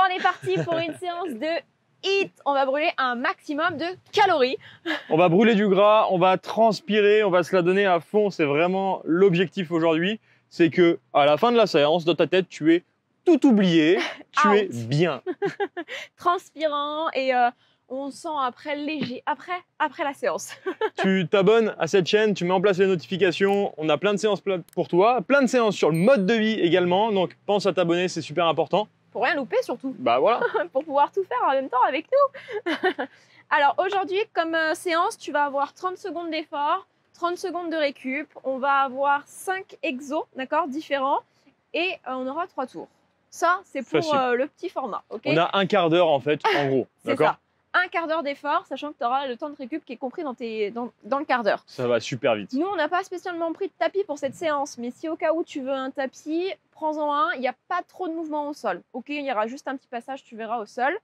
on est parti pour une séance de HIIT. On va brûler un maximum de calories. On va brûler du gras, on va transpirer, on va se la donner à fond. C'est vraiment l'objectif aujourd'hui. C'est que à la fin de la séance, dans ta tête, tu es tout oublié, tu es bien. Transpirant et on sent après léger, après la séance. Tu t'abonnes à cette chaîne, tu mets en place les notifications. On a plein de séances pour toi, plein de séances sur le mode de vie également. Donc pense à t'abonner, c'est super important. Pour rien louper surtout. Bah voilà. Pour pouvoir tout faire en même temps avec nous. Alors aujourd'hui, comme séance, tu vas avoir 30 secondes d'effort, 30 secondes de récup. On va avoir 5 exos, d'accord, différents. Et on aura 3 tours. Ça, c'est pour le petit format. Okay, on a un quart d'heure en fait, en gros. D'accord. Un quart d'heure d'effort, sachant que tu auras le temps de récup qui est compris dans le quart d'heure. Ça va super vite. Nous, on n'a pas spécialement pris de tapis pour cette séance, mais si au cas où tu veux un tapis, prends-en un. Il n'y a pas trop de mouvement au sol. Ok, il y aura juste un petit passage, tu verras, au sol.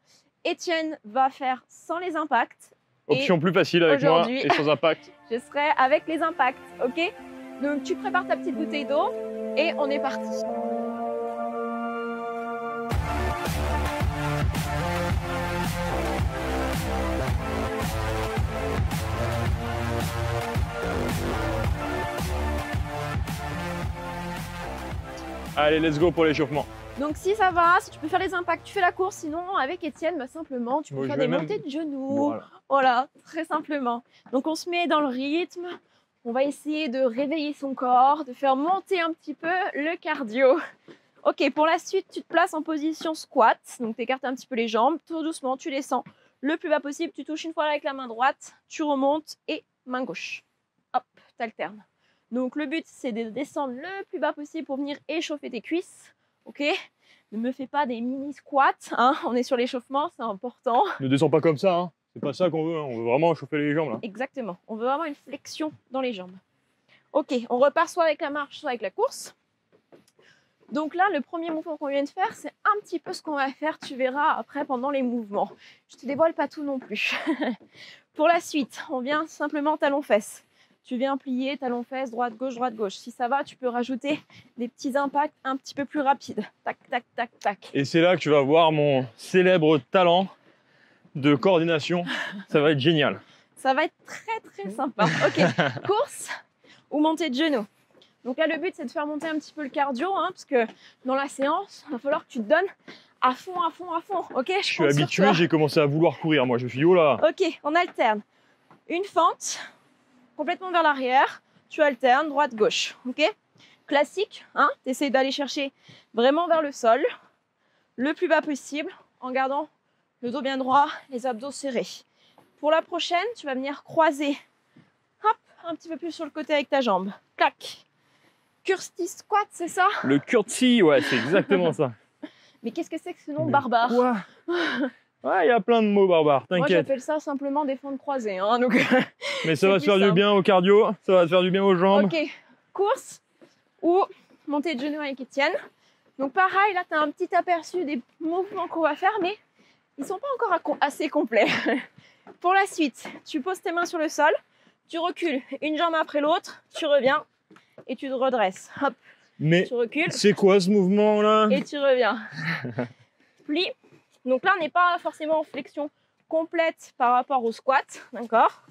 Étienne va faire sans les impacts. Option plus facile avec moi et sans impact. Je serai avec les impacts, ok? Donc tu prépares ta petite bouteille d'eau et on est parti. Allez, let's go pour l'échauffement. Donc si ça va, si tu peux faire les impacts, tu fais la course. Sinon, avec Étienne, bah, simplement, tu peux faire des montées de genoux. Voilà, très simplement. Donc on se met dans le rythme. On va essayer de réveiller son corps, de faire monter un petit peu le cardio. Ok, pour la suite, tu te places en position squat. Donc tu écartes un petit peu les jambes. Tout doucement, tu descends le plus bas possible. Tu touches une fois avec la main droite, tu remontes et main gauche. Hop, tu alternes. Donc le but, c'est de descendre le plus bas possible pour venir échauffer tes cuisses. Ok, ne me fais pas des mini squats, hein. On est sur l'échauffement, c'est important. Ne descends pas comme ça, hein. C'est pas ça qu'on veut, hein. On veut vraiment chauffer les jambes là. Exactement, on veut vraiment une flexion dans les jambes. Ok, on repart soit avec la marche, soit avec la course. Donc là, le premier mouvement qu'on vient de faire, c'est un petit peu ce qu'on va faire, tu verras après pendant les mouvements. Je te dévoile pas tout non plus. Pour la suite, on vient simplement talon-fesses. Tu viens plier talon-fesses, droite-gauche, droite-gauche. Si ça va, tu peux rajouter des petits impacts un petit peu plus rapides. Tac, tac, tac, tac. Et c'est là que tu vas voir mon célèbre talent de coordination. Ça va être génial. Ça va être très, très sympa. Ok, course ou montée de genoux. Donc là, le but, c'est de faire monter un petit peu le cardio, hein, parce que dans la séance, il va falloir que tu te donnes à fond, à fond, à fond. Ok, je suis habitué, j'ai commencé à vouloir courir. Moi, je me suis dit, oh là. Ok, on alterne. Une fente. Complètement vers l'arrière, tu alternes droite-gauche, ok? Classique, hein? Tu essaies d'aller chercher vraiment vers le sol, le plus bas possible, en gardant le dos bien droit, les abdos serrés. Pour la prochaine, tu vas venir croiser, hop, un petit peu plus sur le côté avec ta jambe, clac. Curtsy squat, c'est ça? Le curtsy, ouais, c'est exactement ça. Mais qu'est-ce que c'est que ce nom barbare? Quoi? Ouais, il y a plein de mots barbares, t'inquiète. Moi, j'appelle ça simplement des fentes croisées. Hein, donc mais ça va te faire du bien au cardio, ça va te faire du bien aux jambes. Ok, course ou montée de genoux avec Étienne. Donc pareil, là, tu as un petit aperçu des mouvements qu'on va faire, mais ils ne sont pas encore assez complets. Pour la suite, tu poses tes mains sur le sol, tu recules une jambe après l'autre, tu reviens et tu te redresses. Hop, mais tu recules. C'est quoi ce mouvement-là? Et tu reviens. Plie. Donc là, on n'est pas forcément en flexion complète par rapport au squat, d'accord?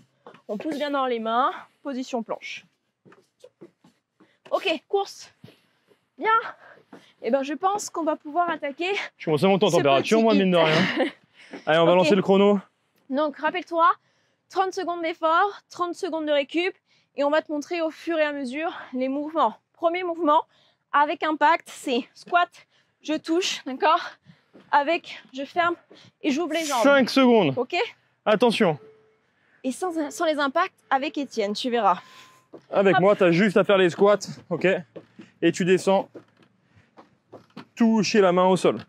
On pousse bien dans les mains, position planche. Ok, course. Bien. Et ben, je pense qu'on va pouvoir attaquer. Je commence à monter en température, moi, mine de rien. Allez, on va lancer le chrono. Donc, rappelle-toi, 30 secondes d'effort, 30 secondes de récup, et on va te montrer au fur et à mesure les mouvements. Premier mouvement, avec impact, c'est squat, je touche, d'accord? Avec, je ferme et j'ouvre les jambes. 5 secondes. Ok. Attention. Et sans les impacts, avec Étienne, tu verras. Avec moi, tu as juste à faire les squats, ok? Et tu descends, toucher la main au sol.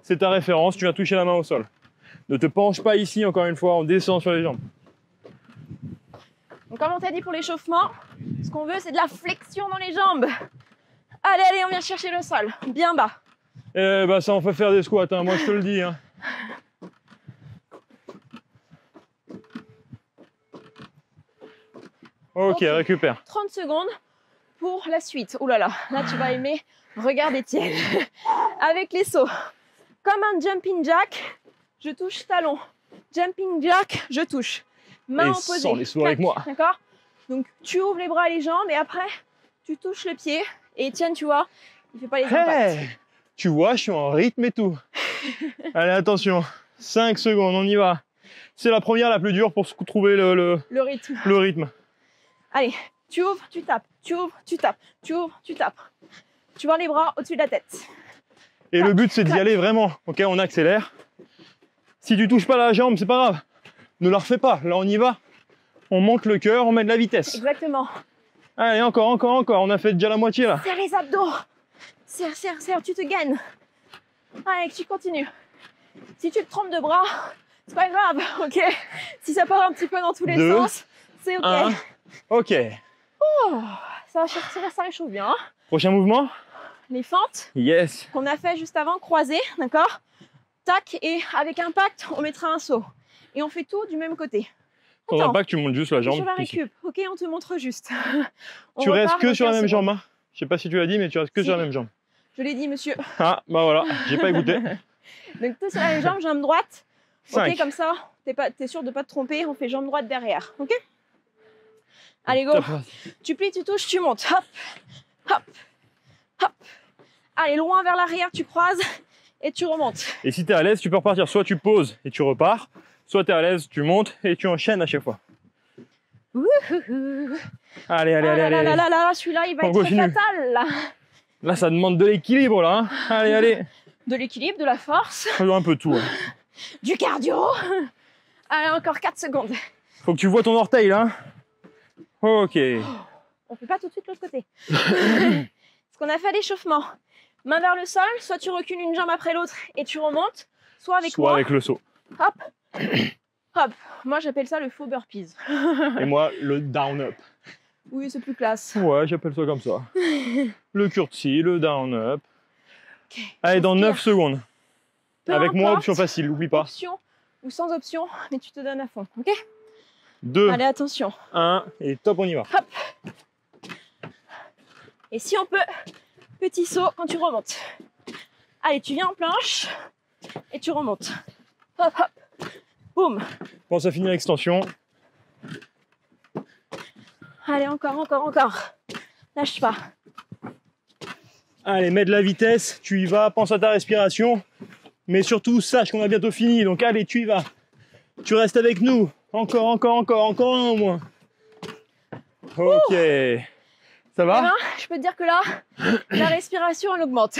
C'est ta référence, tu viens toucher la main au sol. Ne te penche pas ici, encore une fois, on descend sur les jambes. Donc comme on t'a dit pour l'échauffement, ce qu'on veut, c'est de la flexion dans les jambes. Allez, allez, on vient chercher le sol, bien bas. Eh bah ça en fait faire des squats, hein, moi je te le dis. Hein. Ok, récupère. 30 secondes pour la suite. Ouh là là, là tu vas aimer. Regarde Étienne. Avec les sauts. Comme un jumping jack, je touche talon. Jumping jack, je touche. Main opposée. Sans les sous avec moi. D'accord? Donc, tu ouvres les bras et les jambes et après, tu touches le pied. Et Étienne, tu vois, il fait pas les impacts. Hey, tu vois, je suis en rythme et tout. Allez, attention. 5 secondes, on y va. C'est la première, la plus dure pour trouver le rythme. Le rythme. Allez, tu ouvres, tu tapes. Tu ouvres, tu tapes. Tu ouvres, tu tapes. Tu vois les bras au-dessus de la tête. Et le but, c'est d'y aller vraiment. Ok, on accélère. Si tu touches pas la jambe, c'est pas grave. Ne la refais pas. Là, on y va. On monte le cœur, on met de la vitesse. Exactement. Allez, encore. On a fait déjà la moitié là. Serre les abdos. Serre, serre, serre. Tu te gaines. Allez, tu continues. Si tu te trompes de bras, c'est pas grave, ok? Si ça part un petit peu dans tous les sens, c'est ok. 1. Ok. Oh, ça réchauffe bien. Hein. Prochain mouvement. Les fentes. Yes. Qu'on a fait juste avant, croisées, d'accord? Tac, et avec impact, on mettra un saut. Et on fait tout du même côté. Ton impact, tu montes juste la jambe. Sur la récup, ok, on te montre juste. Tu restes que sur la même jambe. Hein. Je sais pas si tu l'as dit, mais tu restes que sur la même jambe. Je l'ai dit, monsieur. Ah, bah voilà, j'ai pas écouté. Donc, tu sur la même jambe droite. 5. Ok, comme ça, t'es sûr de pas te tromper. On fait jambe droite derrière, ok? Allez, go. Tu plies, tu touches, tu montes. Hop, hop, hop. Allez, loin vers l'arrière, tu croises et tu remontes. Et si tu es à l'aise, tu peux repartir. Soit tu poses et tu repars, soit tu es à l'aise, tu montes et tu enchaînes à chaque fois. Wouhou. Allez. Là, celui-là, il va être fatal. Là, ça demande de l'équilibre, là. Hein. Allez. De l'équilibre, de la force. Un peu tout. Hein. Du cardio. Allez, encore 4 secondes. Faut que tu vois ton orteil, là. Ok. On fait pas tout de suite l'autre côté. Parce qu'on a fait l'échauffement. Main vers le sol, soit tu recules une jambe après l'autre et tu remontes, soit avec moi. Soit avec le saut. Hop. Hop. Moi, j'appelle ça le faux burpees. Et moi, le down up. Oui, c'est plus classe. Ouais, j'appelle ça comme ça. Le curtsy, le down up. Okay. Allez, dans 9 secondes. Peu avec moi, importe, option facile, n'oublie pas. Option ou sans option, mais tu te donnes à fond, ok? 2. Allez, attention. 1, et top, on y va. Hop. Et si on peut, petit saut quand tu remontes. Allez, tu viens en planche et tu remontes. Hop, hop. Boum. Pense à finir l'extension. Allez, encore. Lâche pas. Allez, mets de la vitesse, tu y vas, pense à ta respiration. Mais surtout, sache qu'on a bientôt fini. Donc allez, tu y vas. Tu restes avec nous. Encore un au moins. Ok. Ça va? Eh ben, je peux te dire que là, la respiration, elle augmente.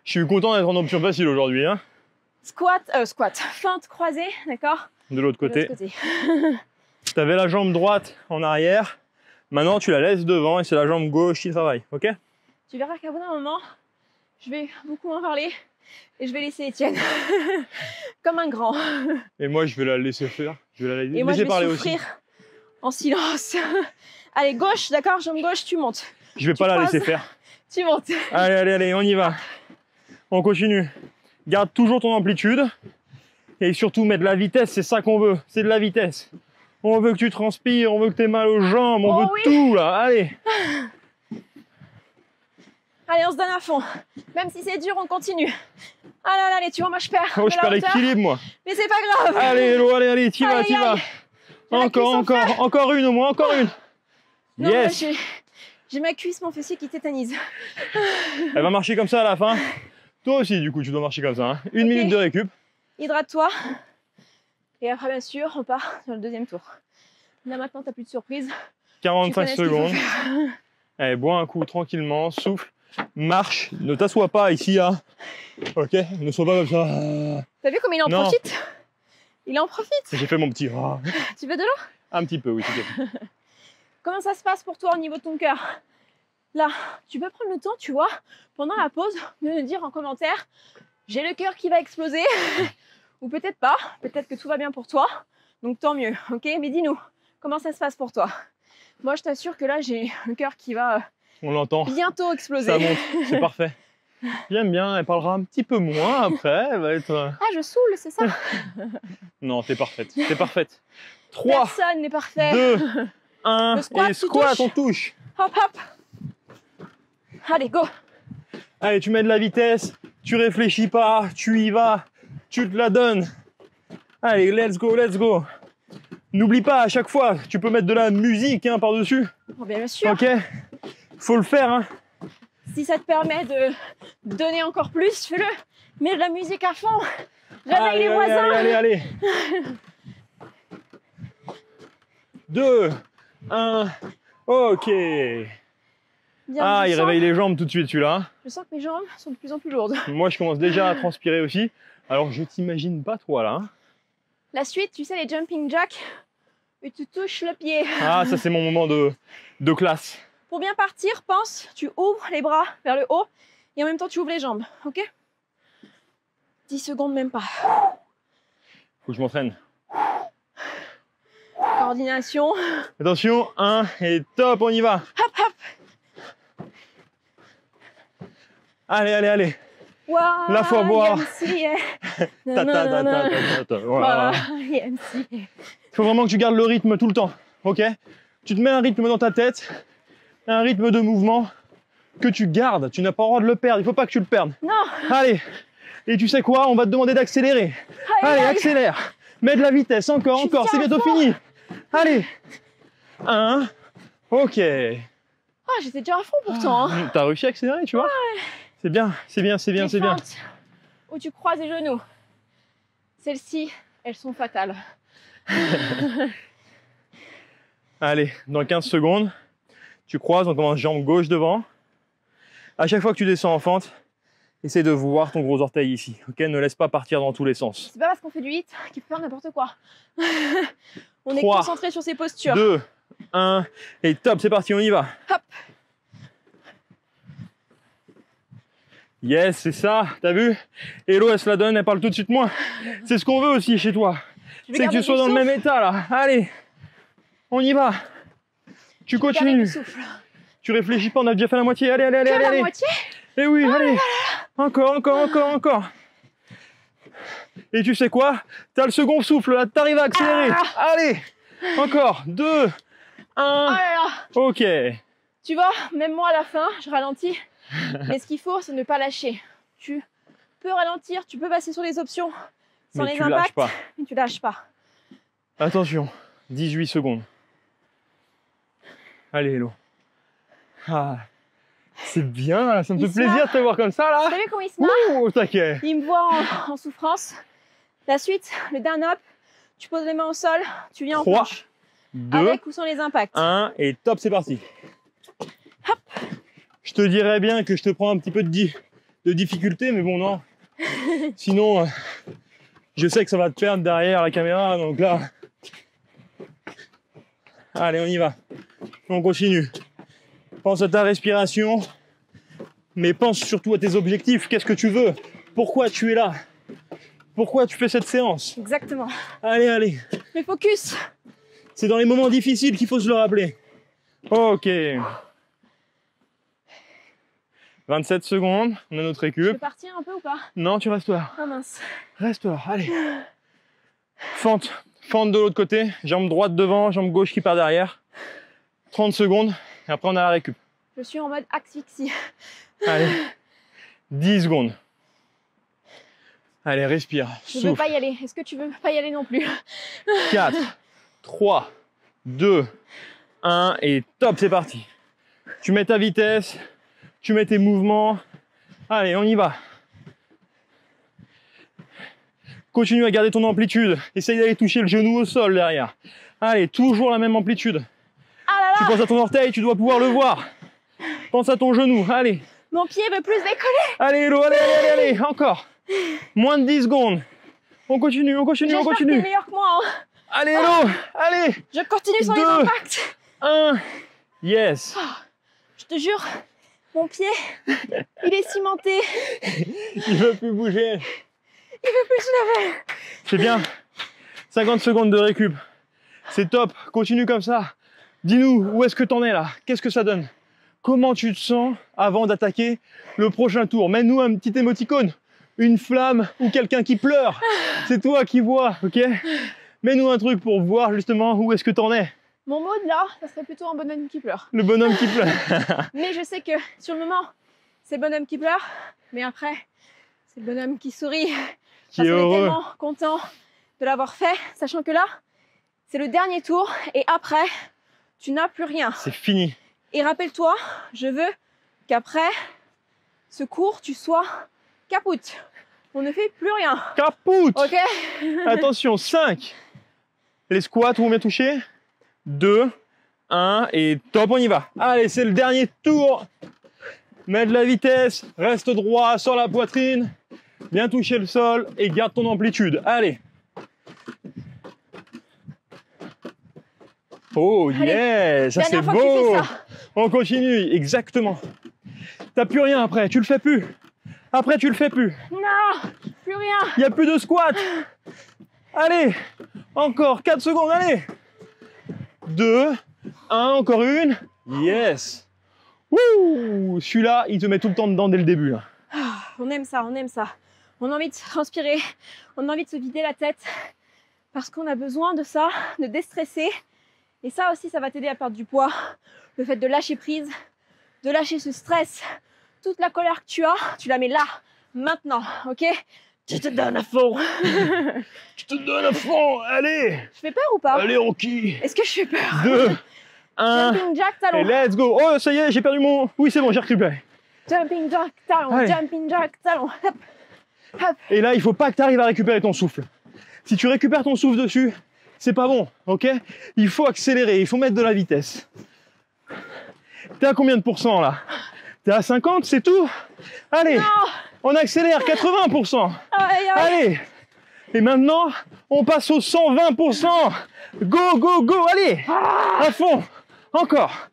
Je suis content d'être en option facile aujourd'hui. Hein. Squat. Feinte croisée, d'accord? De l'autre côté. Tu avais la jambe droite en arrière. Maintenant, tu la laisses devant et c'est la jambe gauche qui travaille. Ok? Tu verras qu'à bout d'un moment, je vais beaucoup en parler et je vais laisser Étienne comme un grand. Et moi, je vais la laisser faire. Je vais la laisser, et moi, je vais parler souffrir aussi. En silence. Allez, gauche, d'accord? Jambe gauche, tu montes. Je vais pas la laisser faire. Tu montes. Allez, on y va. On continue. Garde toujours ton amplitude. Et surtout, mets de la vitesse, c'est ça qu'on veut. C'est de la vitesse. On veut que tu transpires, on veut que tu aies mal aux jambes, on veut tout là. Allez. Allez, on se donne à fond. Une si c'est dur, on continue. Allez, tu vois, moi je perds. Oh, je perds l'équilibre, moi. Mais c'est pas grave. Allez, Hello, allez, t'y vas. Encore une au moins, encore une. Non, yes. J'ai ma cuisse, mon fessier qui tétanise. Elle va marcher comme ça à la fin. Toi aussi, du coup, tu dois marcher comme ça. Hein. Une minute de récup. Hydrate-toi. Et après, bien sûr, on part sur le deuxième tour. Là, maintenant, t'as plus de surprise. 45 secondes. Allez, bois un coup tranquillement, souffle, marche. Ne t'assois pas ici, hein. Ok? Ne sois pas comme ça. T'as vu comme il en profite? Il en profite. J'ai fait mon petit. Tu veux de l'eau? Un petit peu, oui, s'il te plaît. Comment ça se passe pour toi au niveau de ton cœur? Là, tu peux prendre le temps, tu vois, pendant la pause, de me dire en commentaire, j'ai le cœur qui va exploser, ou peut-être pas, peut-être que tout va bien pour toi, donc tant mieux, ok? Mais dis-nous, comment ça se passe pour toi? Moi, je t'assure que là, j'ai le cœur qui va on l'entend. Bientôt exploser. Ça monte, c'est parfait. J'aime bien, elle parlera un petit peu moins après, elle va être... Ah, je saoule, c'est ça? Non, t'es parfaite, t'es parfaite. 3, personne n'est parfait. 2, 1, squat, et squat, on touche. Hop, hop. Allez, go. Allez, tu mets de la vitesse, Tu réfléchis pas, tu y vas, tu te la donnes. Allez, let's go, let's go. N'oublie pas, à chaque fois, tu peux mettre de la musique hein, par-dessus. Oh, bien sûr. Ok, faut le faire. Hein. Si ça te permet de donner encore plus, fais-le. Mets de la musique à fond. Réveille les voisins. Allez. 2, 1, ok. Bien, il réveille les jambes tout de suite, celui-là. Je sens que mes jambes sont de plus en plus lourdes. Moi, je commence déjà à transpirer aussi. Alors, je t'imagine pas toi, là. Hein. La suite, tu sais, les jumping jacks, et tu touches le pied. Ah, ça, c'est mon moment de classe. Pour bien partir, pense, tu ouvres les bras vers le haut et en même temps, tu ouvres les jambes, ok? 10 secondes, même pas. Faut que je m'entraîne. Coordination. Attention, 1 et top, on y va. Hop, hop. Allez. Wow, la fois boire. Voilà. Il faut vraiment que tu gardes le rythme tout le temps, ok? Tu te mets un rythme dans ta tête, un rythme de mouvement que tu gardes. Tu n'as pas le droit de le perdre, il ne faut pas que tu le perdes. Non. Allez, et tu sais quoi? On va te demander d'accélérer. Allez, accélère. Mets de la vitesse, encore, c'est bientôt fini. Allez. 1, ok. Ah, j'étais déjà à fond pourtant. Hein. T'as réussi à accélérer, tu vois? Ouais. C'est bien. Où tu croises les genoux. Celles-ci, elles sont fatales. Allez, dans 15 secondes, tu croises, on commence jambe gauche devant. À chaque fois que tu descends en fente, essaie de voir ton gros orteil ici. Ok, ne laisse pas partir dans tous les sens. C'est pas parce qu'on fait du hit qu'il peut faire n'importe quoi. On est concentré sur ces postures. 2, 1, et top, c'est parti, on y va. Hop. Yes, c'est ça, t'as vu? Hello, elle se la donne, elle parle tout de suite moins. C'est ce qu'on veut aussi chez toi. C'est que tu sois dans le même état là. Allez, on y va. Tu continues. Tu réfléchis pas, on a déjà fait la moitié. Allez. La moitié? Eh oui, allez. Encore. Et tu sais quoi? T'as le second souffle là, t'arrives à accélérer. Allez, encore. 2, 1. Ok. Tu vois, même moi à la fin, je ralentis. Mais ce qu'il faut, c'est ne pas lâcher. Tu peux ralentir, tu peux passer sur les options sans les impacts, mais tu lâches pas. Attention, 18 secondes. Allez, Hello. C'est bien, ça me fait plaisir de te voir comme ça là. Vous savez comment il se marre? Ouh, taquet. Il me voit en souffrance. La suite, le down up, tu poses les mains au sol, tu viens en planche. 2, avec ou sans les impacts. 1 et top, c'est parti. Hop. Je te dirais bien que je te prends un petit peu de difficulté, mais bon, non. Sinon, je sais que ça va te perdre derrière la caméra, donc là... Allez, on y va. On continue. Pense à ta respiration, mais pense surtout à tes objectifs. Qu'est-ce que tu veux? Pourquoi tu es là? Pourquoi tu fais cette séance? Exactement. Allez. Le focus. C'est dans les moments difficiles qu'il faut se le rappeler. Ok. 27 secondes, on a notre récup. Je peux partir un peu ou pas? Non, tu restes là. Ah mince. Reste là, allez. Fente de l'autre côté, jambe droite devant, jambe gauche qui part derrière. 30 secondes, et après on a la récup. Je suis en mode asphyxie. Allez, 10 secondes. Allez, respire, Je veux pas y aller. Est-ce que tu veux pas y aller non plus? 4, 3, 2, 1, et top, c'est parti. Tu mets ta vitesse, tu mets tes mouvements. Allez, on y va. Continue à garder ton amplitude. Essaye d'aller toucher le genou au sol derrière. Allez, toujours la même amplitude. Ah là là. Tu penses à ton orteil, tu dois pouvoir le voir. Pense à ton genou, allez. Mon pied veut plus décoller. Allez, Hello, allez, encore. Moins de 10 secondes. On continue. J'espère que t'es meilleur que moi. Hein. Allez, Hello, allez. Je continue sans les impacts. 1, yes. Je te jure, mon pied, il est cimenté. Il veut plus bouger. Il veut plus se lever. C'est bien. 50 secondes de récup. C'est top. Continue comme ça. Dis-nous, où est-ce que t'en es là? Qu'est-ce que ça donne? Comment tu te sens avant d'attaquer le prochain tour? Mets-nous un petit émoticône, une flamme ou quelqu'un qui pleure. C'est toi qui vois, ok? Mets-nous un truc pour voir justement où est-ce que t'en es. Mon mode là, ça serait plutôt un bonhomme qui pleure. Le bonhomme qui pleure. Mais je sais que sur le moment, c'est le bonhomme qui pleure. Mais après, C'est le bonhomme qui sourit. Qui est heureux. On est tellement content de l'avoir fait, sachant que là, c'est le dernier tour et après, tu n'as plus rien. C'est fini. Et rappelle-toi, je veux qu'après ce cours, tu sois capoute. On ne fait plus rien. Capoute. Ok. Attention, 5. Les squats, où on vient toucher 2, 1 et top, on y va. Allez, c'est le dernier tour. Mets de la vitesse, reste droit sur la poitrine, bien toucher le sol et garde ton amplitude. Allez. Oh yeah, ça c'est beau. On continue, exactement. T'as plus rien après, tu le fais plus. Après, tu le fais plus. Non, plus rien. Il n'y a plus de squat. Allez, encore 4 secondes, allez. 2, 1, encore une. Yes. Wouh, celui-là, il te met tout le temps dedans dès le début. Là. On aime ça, on aime ça. On a envie de transpirer, on a envie de se vider la tête parce qu'on a besoin de ça, de déstresser. Et ça aussi, ça va t'aider à perdre du poids. Le fait de lâcher prise, de lâcher ce stress, toute la colère que tu la mets là, maintenant, ok? Tu te donnes à fond. Je te donne à fond, allez. Je fais peur ou pas? Allez, Rocky. Est-ce que je fais peur? 2, 1. Jumping jack talon. Et let's go. Oh, ça y est, j'ai perdu mon... Oui, c'est bon, j'ai récupéré. Jumping jack talon, allez. jumping jack talon. Hop, hop. Et là, il faut pas que tu arrives à récupérer ton souffle. Si tu récupères ton souffle dessus, c'est pas bon, ok? Il faut accélérer, il faut mettre de la vitesse. T'es à combien de pourcents là? T'es à 50, c'est tout? Allez, non. On accélère, 80%. Aïe, aïe. Allez, et maintenant, on passe aux 120%. Go, go, go, allez, à fond. Encore.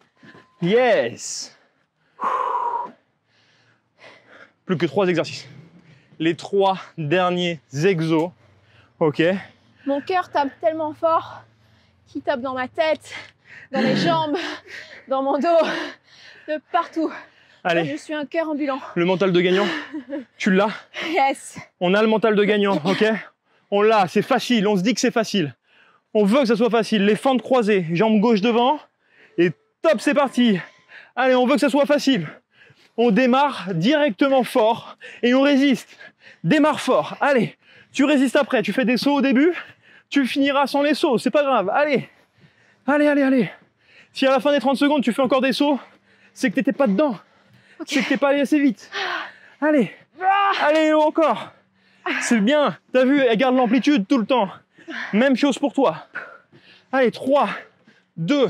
Yes. Plus que 3 exercices. Les 3 derniers exos, ok? Mon cœur tape tellement fort qu'il tape dans ma tête, dans mes jambes, dans mon dos, de partout. Allez. Là, je suis un cœur ambulant. Le mental de gagnant, tu l'as? Yes. On a le mental de gagnant, ok? On l'a, c'est facile, on se dit que c'est facile. On veut que ça soit facile. Les fentes croisées, jambes gauche devant. Et top, c'est parti. Allez, on veut que ça soit facile. On démarre directement fort et on résiste. Démarre fort. Allez, tu résistes après. Tu fais des sauts au début. Tu finiras sans les sauts, c'est pas grave. Allez, allez, allez, allez. Si à la fin des 30 secondes, tu fais encore des sauts, c'est que t'étais pas dedans. Okay. C'est que t'es pas allé assez vite. Allez, allez, encore. C'est bien. T'as vu, elle garde l'amplitude tout le temps. Même chose pour toi. Allez, 3, 2,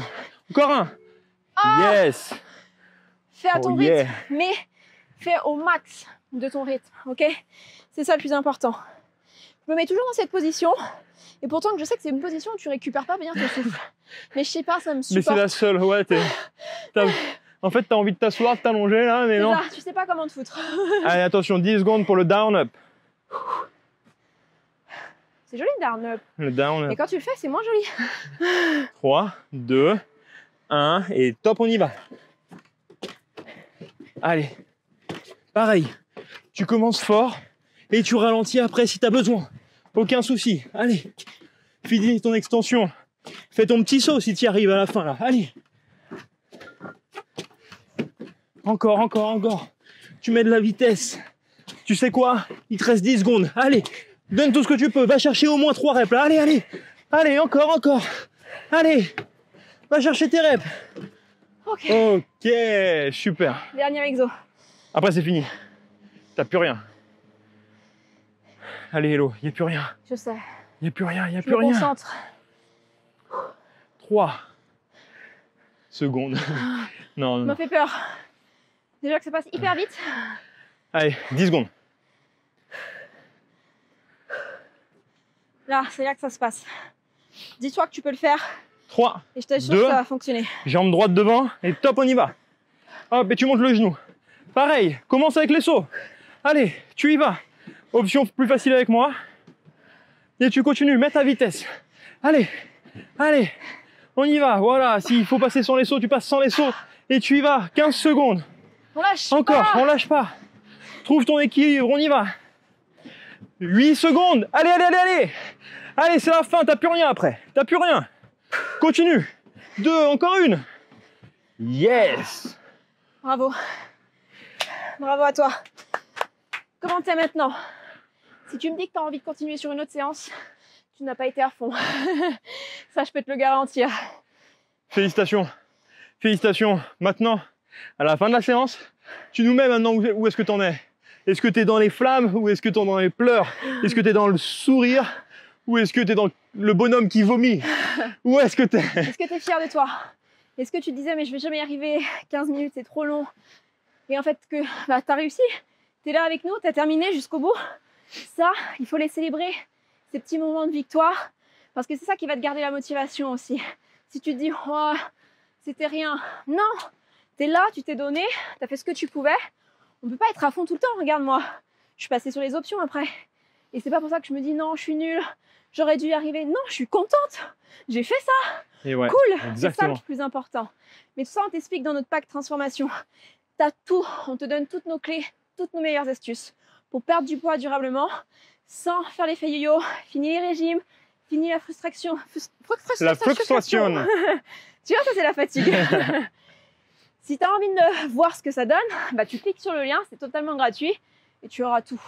encore un. Yes. Fais à ton rythme, mais fais au max de ton rythme, ok? C'est ça le plus important. Je me mets toujours dans cette position, et pourtant je sais que c'est une position où tu récupères pas bien ton souffle. Mais je sais pas, ça me supporte. Mais c'est la seule, ouais. En fait, t'as envie de t'asseoir, de t'allonger là, mais non. Ça, tu sais pas comment te foutre. Allez, attention, 10 secondes pour le down-up. C'est joli, down-up. Le down-up. Mais quand tu le fais, c'est moins joli. 3, 2, 1, et top, on y va. Allez, pareil, tu commences fort et tu ralentis après si tu as besoin. Aucun souci. Allez, finis ton extension. Fais ton petit saut si tu y arrives à la fin là. Allez. Encore, encore, encore. Tu mets de la vitesse. Tu sais quoi? Il te reste 10 secondes. Allez, donne tout ce que tu peux. Va chercher au moins 3 reps là. Allez, allez. Allez, encore, encore. Allez, va chercher tes reps. Ok. Ok, super. Dernier exo. Après, c'est fini. T'as plus rien. Allez, Hello, il n'y a plus rien. Je sais. Il n'y a plus rien, il n'y a Je plus me rien. concentre. 3 secondes. Non, Ça non, m'a non. fait peur. Déjà que ça passe hyper vite. Allez, 10 secondes. Là, c'est là que ça se passe. Dis-toi que tu peux le faire. 3, Et je t'assure 2, que ça va fonctionner. jambe droite devant et top, on y va. Hop, et tu montes le genou. Pareil, commence avec les sauts. Allez, tu y vas. Option plus facile avec moi. Et tu continues, mets ta vitesse. Allez, allez, on y va. Voilà, s'il faut passer sans les sauts, tu passes sans les sauts. Et tu y vas, 15 secondes. On lâche Encore, pas. on lâche pas. Trouve ton équilibre, on y va. 8 secondes. Allez, allez, allez, allez. Allez, c'est la fin, t'as plus rien après. T'as plus rien. Continue. 2, encore une. Yes. Bravo. Bravo à toi. Comment t'es maintenant? Si tu me dis que tu as envie de continuer sur une autre séance, tu n'as pas été à fond. Ça, je peux te le garantir. Félicitations. Félicitations. Maintenant, à la fin de la séance, tu nous mets maintenant où est-ce que tu en es. Est-ce que tu es dans les flammes ou est-ce que tu es dans les pleurs? Est-ce que tu es dans le sourire ou est-ce que tu es dans le bonhomme qui vomit? Où est-ce que tu es? Est-ce que tu es fier de toi? Est-ce que tu te disais mais je vais jamais y arriver, 15 minutes c'est trop long? Et en fait que bah, tu as réussi, tu es là avec nous, tu as terminé jusqu'au bout. Ça, il faut les célébrer, ces petits moments de victoire, parce que c'est ça qui va te garder la motivation aussi. Si tu te dis oh, c'était rien, non, tu es là, tu t'es donné, tu as fait ce que tu pouvais. On ne peut pas être à fond tout le temps, regarde-moi. Je suis passée sur les options après. Et c'est pas pour ça que je me dis non, je suis nulle, j'aurais dû y arriver. Non, je suis contente, j'ai fait ça. Et ouais, cool, c'est ça le plus important. Mais tout ça, on t'explique dans notre pack transformation. T'as tout, on te donne toutes nos clés, toutes nos meilleures astuces pour perdre du poids durablement sans faire l'effet yo-yo. Fini les régimes, fini la frustration. La frustration. Tu vois, ça c'est la fatigue. Si tu as envie de voir ce que ça donne, bah, tu cliques sur le lien, c'est totalement gratuit et tu auras tout.